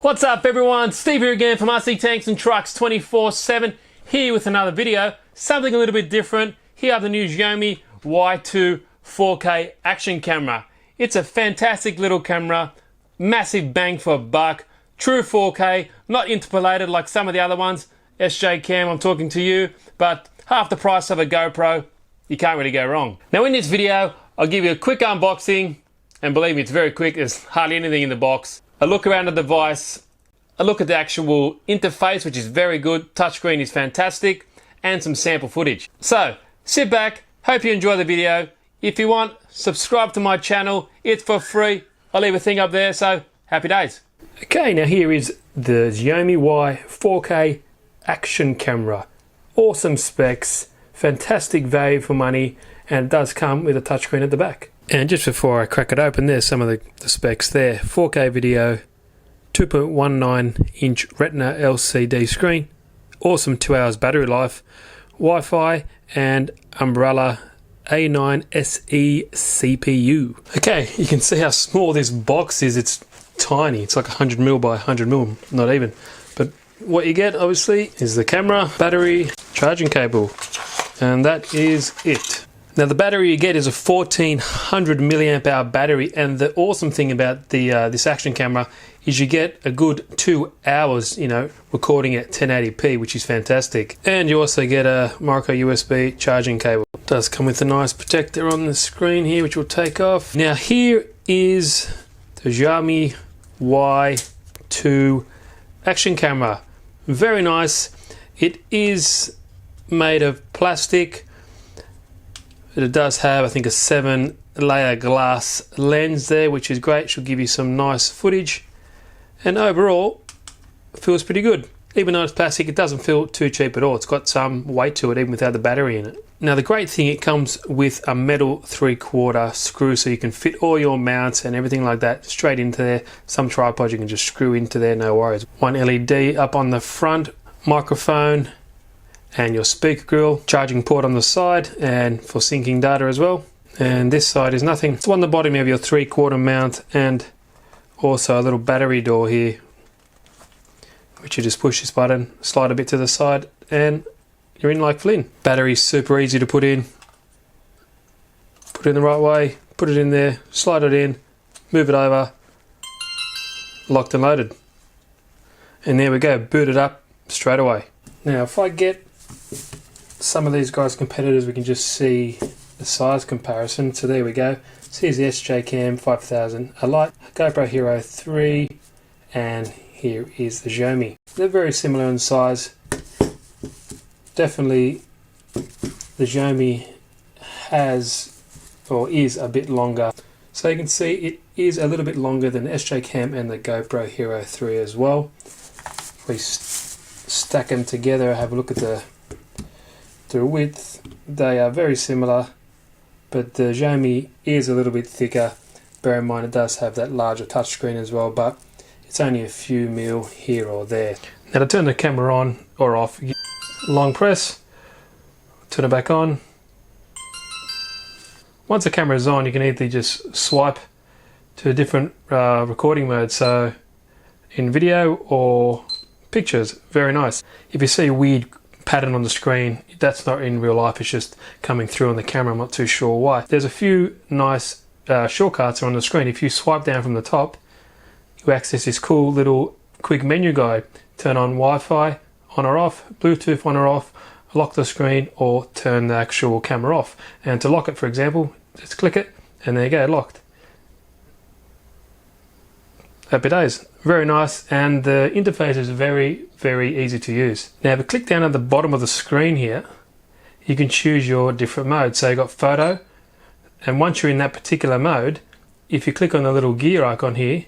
What's up everyone, Steve here again from RC Tanks and Trucks 24/7, here with another video, something a little bit different. Here I have the new Xiaomi Y2 4K action camera. It's a fantastic little camera, massive bang for a buck, true 4K, not interpolated like some of the other ones. SJ Cam, I'm talking to you, but half the price of a GoPro, you can't really go wrong. Now in this video, I'll give you a quick unboxing, and believe me, it's very quick, there's hardly anything in the box. A look around the device, a look at the actual interface, which is very good, touchscreen is fantastic, and some sample footage. So, sit back, hope you enjoy the video. If you want, subscribe to my channel, it's for free. I'll leave a thing up there, so happy days. Okay, now here is the Xiaomi Y 4K action camera. Awesome specs, fantastic value for money, and it does come with a touchscreen at the back. And just before I crack it open, there's some of the specs there. 4K video, 2.19 inch Retina LCD screen, awesome 2 hours battery life, Wi-Fi, and Umbrella A9 SE CPU. Okay, you can see how small this box is. It's tiny. It's like 100mm by 100mm, not even. But what you get, obviously, is the camera, battery, charging cable, and that is it. Now the battery you get is a 1400 milliamp hour battery, and the awesome thing about the this action camera is you get a good 2 hours, recording at 1080p, which is fantastic. And you also get a micro USB charging cable. It does come with a nice protector on the screen here, which we'll take off. Now here is the Xiaomi Y2 action camera. Very nice. It is made of plastic. It does have, I think, a 7-layer glass lens there, which is great. Should give you some nice footage. And overall, it feels pretty good. Even though it's plastic, it doesn't feel too cheap at all. It's got some weight to it, even without the battery in it. Now, the great thing, it comes with a metal 3/4 screw, so you can fit all your mounts and everything like that straight into there. Some tripods you can just screw into there, no worries. One LED up on the front, microphone, and your speaker grill, charging port on the side, and for syncing data as well. And this side is nothing. It's on the bottom of your 3/4 mount, and also a little battery door here, which you just push this button, slide a bit to the side, and you're in like Flynn. Battery's super easy to put in. Put it in the right way, put it in there, slide it in, move it over, locked and loaded. And there we go, boot it up straight away. Now if I get some of these guys' competitors, we can just see the size comparison. So there we go. So here's the SJ Cam 5000, a light GoPro Hero 3, and here is the Xiaomi. They're very similar in size. Definitely the Xiaomi has, or is, a bit longer. So you can see it is a little bit longer than the SJ Cam and the GoPro Hero 3 as well. If we stack them together, have a look at the width, they are very similar, but the Xiaomi is a little bit thicker. Bear in mind it does have that larger touchscreen as well, but it's only a few mil here or there. Now to turn the camera on or off, long press, turn it back on. Once the camera is on, you can either just swipe to a different recording mode, so in video or pictures. Very nice. If you see a weird pattern on the screen, that's not in real life, it's just coming through on the camera. I'm not too sure why. There's a few nice shortcuts on the screen. If you swipe down from the top, you access this cool little quick menu guide. Turn on Wi-Fi on or off, Bluetooth on or off, lock the screen, or turn the actual camera off. And to lock it, for example, just click it and there you go, locked. Happy days. Very nice, and the interface is very, very easy to use. Now if you click down at the bottom of the screen here, you can choose your different modes. So you've got photo, and once you're in that particular mode, if you click on the little gear icon here,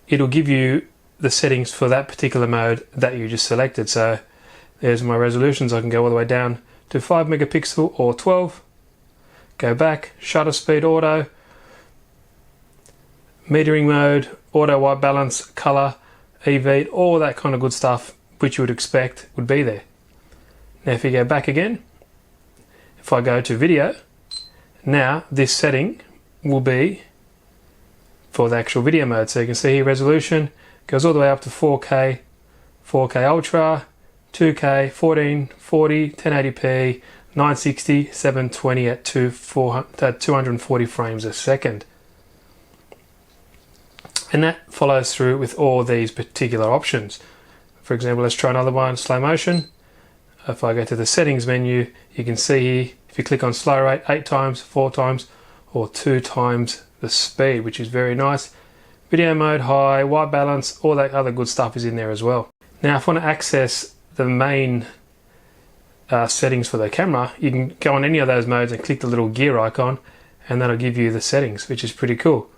it'll give you the settings for that particular mode that you just selected. So there's my resolutions. I can go all the way down to 5 megapixel or 12. Go back, shutter speed auto, metering mode, auto white balance, color, EV, all that kind of good stuff which you would expect would be there. Now if you go back again, if I go to video, now this setting will be for the actual video mode. So you can see here resolution, Goes all the way up to 4K, 4K Ultra, 2K, 1440, 1080p, 960, 720 at 240 frames a second. And that follows through with all these particular options. For example, let's try another one, slow motion. If I go to the settings menu, you can see here, if you click on slow rate, 8 times, 4 times, or 2 times the speed, which is very nice. Video mode, high, white balance, all that other good stuff is in there as well. Now, if I want to access the main settings for the camera, you can go on any of those modes and click the little gear icon, and that'll give you the settings, which is pretty cool.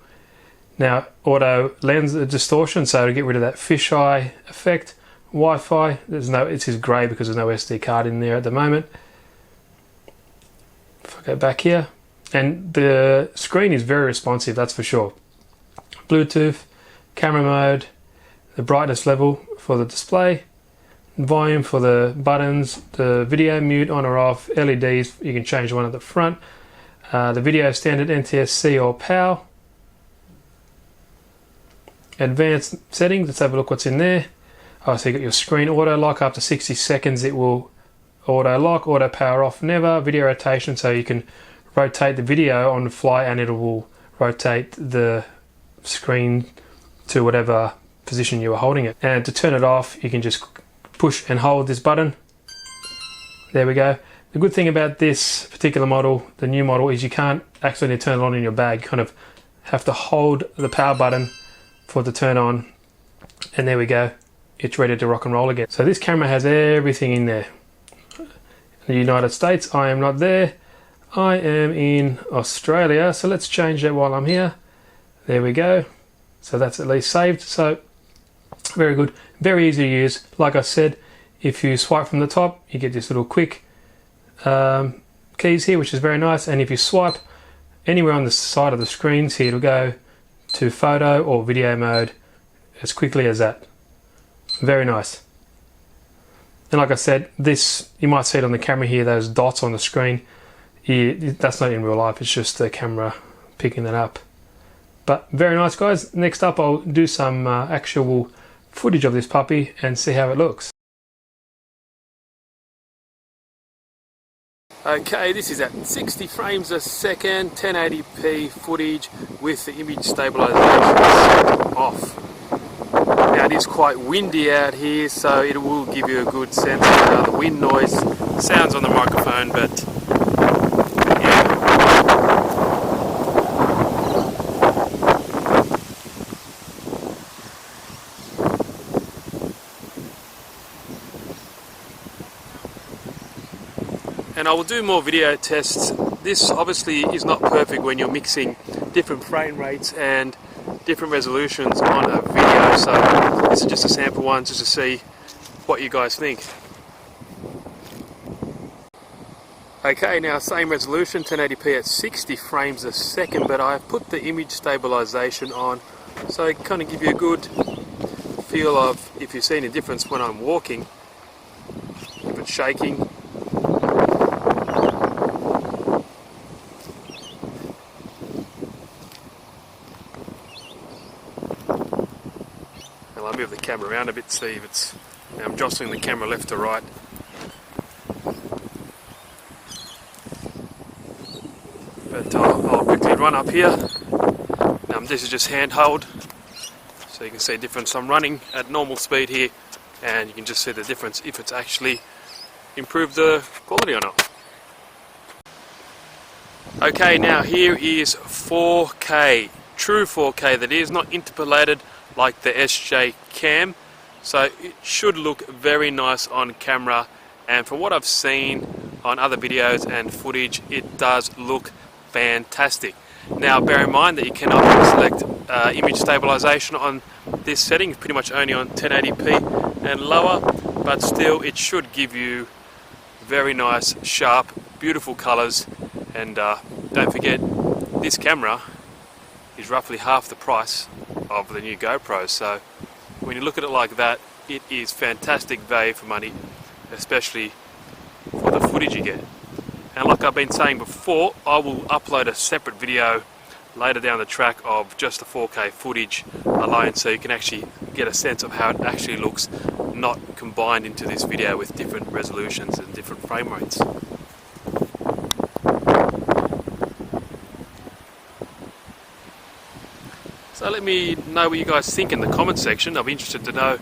Now, auto lens distortion, so to get rid of that fisheye effect. Wi-Fi, it is grey because there's no SD card in there at the moment. If I go back here, and the screen is very responsive, that's for sure. Bluetooth, camera mode, the brightness level for the display, volume for the buttons, the video mute on or off, LEDs, you can change one at the front, the video standard NTSC or PAL. Advanced settings, let's have a look what's in there. Oh, so you got your screen auto lock, after 60 seconds it will auto lock, auto power off never, video rotation, so you can rotate the video on the fly and it will rotate the screen to whatever position you are holding it. And to turn it off, you can just push and hold this button. There we go. The good thing about this particular model, the new model, is you can't actually turn it on in your bag. You kind of have to hold the power button for it to turn on, and there we go. It's ready to rock and roll again. So this camera has everything in there. In the United States, I am not there. I am in Australia, so let's change that while I'm here. There we go. So that's at least saved. So very good, very easy to use. Like I said, if you swipe from the top, you get this little quick keys here, which is very nice. And if you swipe anywhere on the side of the screens here, it'll go to photo or video mode as quickly as that. Very nice. And like I said, this, you might see it on the camera here, those dots on the screen. That's not in real life, it's just the camera picking that up. But very nice, guys. Next up, I'll do some actual footage of this puppy and see how it looks. Okay, this is at 60 frames a second, 1080p footage with the image stabilization off. Now it is quite windy out here, so it will give you a good sense of the wind noise. Sounds on the microphone, but yeah. And I will do more video tests. This obviously is not perfect when you're mixing different frame rates and different resolutions on a video, so this is just a sample one just to see what you guys think. Okay, now same resolution, 1080p at 60 frames a second, but I've put the image stabilization on so it kind of give you a good feel of if you see any difference when I'm walking, if it's shaking. I'll move the camera around a bit, see if it's... I'm jostling the camera left to right. But I'll quickly run up here. This is just handheld, so you can see the difference. I'm running at normal speed here, and you can just see the difference if it's actually improved the quality or not. Okay, now here is 4K, true 4K that is, not interpolated like the SJ Cam, so it should look very nice on camera, and from what I've seen on other videos and footage, it does look fantastic. Now bear in mind that you cannot select image stabilization on this setting. It's pretty much only on 1080p and lower, but still it should give you very nice, sharp, beautiful colors. And don't forget, this camera is roughly half the price of the new GoPro, so when you look at it like that, it is fantastic value for money, especially for the footage you get. And like I've been saying before, I will upload a separate video later down the track of just the 4K footage alone, so you can actually get a sense of how it actually looks, not combined into this video with different resolutions and different frame rates. So let me know what you guys think in the comment section. I'll be interested to know.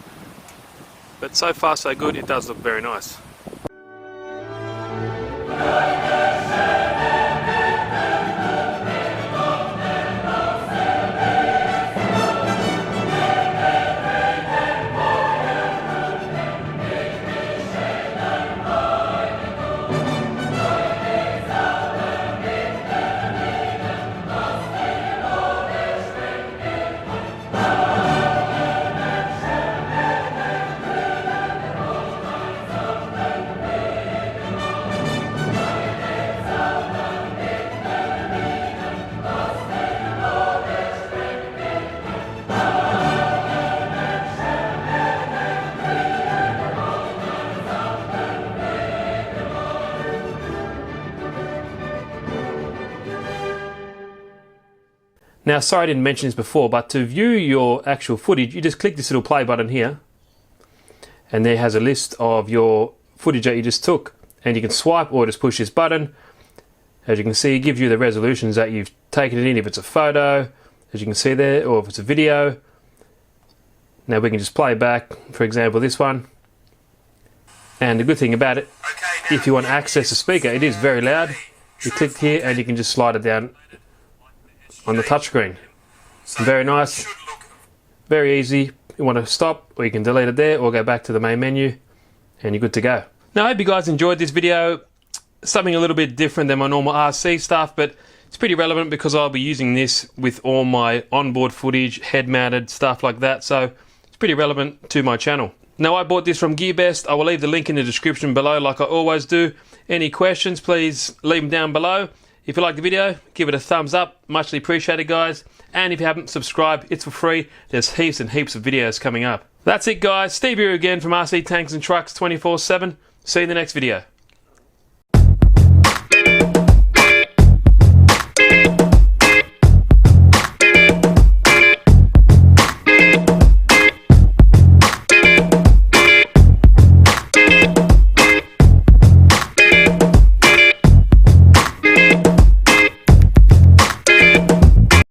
But so far so good, it does look very nice. Now, sorry I didn't mention this before, but to view your actual footage, you just click this little play button here, and there has a list of your footage that you just took, and you can swipe or just push this button. As you can see, it gives you the resolutions that you've taken it in, if it's a photo, as you can see there, or if it's a video. Now we can just play back, for example, this one. And the good thing about it, if you want to access the speaker, it is very loud. You click here and you can just slide it down on the touchscreen. Very nice, very easy. You want to stop, or you can delete it there, or go back to the main menu, and you're good to go. Now I hope you guys enjoyed this video. Something a little bit different than my normal RC stuff, but it's pretty relevant because I'll be using this with all my onboard footage, head-mounted stuff like that, so it's pretty relevant to my channel. Now I bought this from GearBest. I will leave the link in the description below like I always do. Any questions, please leave them down below. If you like the video, give it a thumbs up. Muchly appreciated, guys. And if you haven't subscribed, it's for free. There's heaps and heaps of videos coming up. That's it, guys. Steve here again from RC Tanks and Trucks 24/7. See you in the next video.